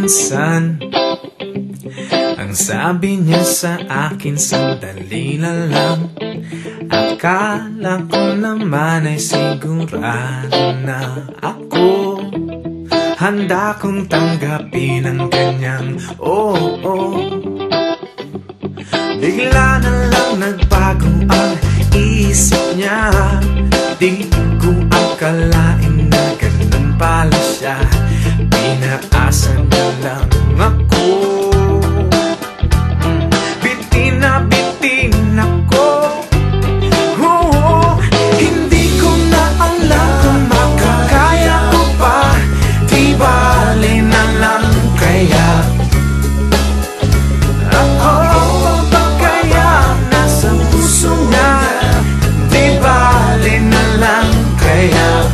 Minsan ang sabi niya sa akin, sandali na lang. Akala ko naman ay sigurado na ako handa kong tanggapin ang kanyang Bigla na lang nagbago ang isip niya. Di ko akalain na ganun pala siya. Pinaasa na lang ako. Bitin na bitin ako. Hindi ko na alam kung makakaya ko pa. Di bale na lang kaya ako pa kaya nasa puso niya. Di bale na lang kaya,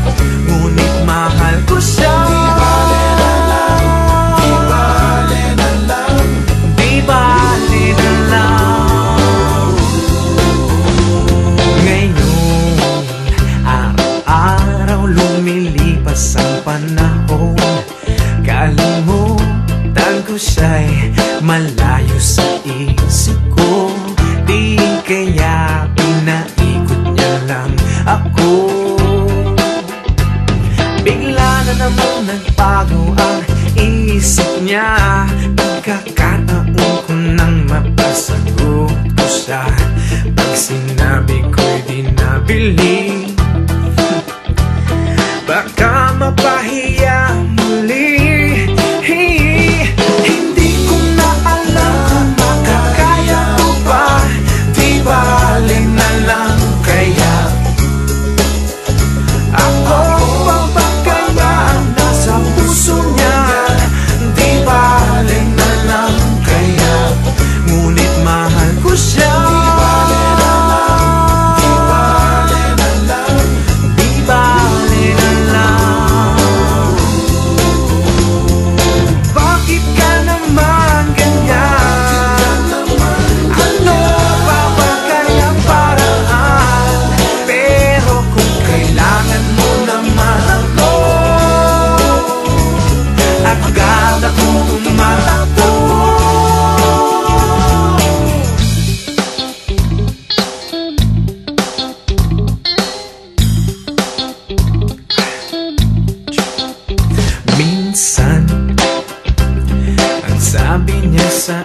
ngunit mahal ko siya. Ang panahon, kalimutan ko siya'y malayo sa isip ko. Di kaya pinaikot niya lang ako. Bigla na namang nagbago ang isip niya. Pagkakataon ko nang mapasagot ko siya. Pag sinabi ko'y di nabili, baka mapahiya muli. Hindi ko na alam kung makakaya ko pa. Di bale na lang kaya ako pa ba kaya nasa puso niya. Di bale na lang kaya, ngunit mahal ko siya. Minsan ang sabi niya sa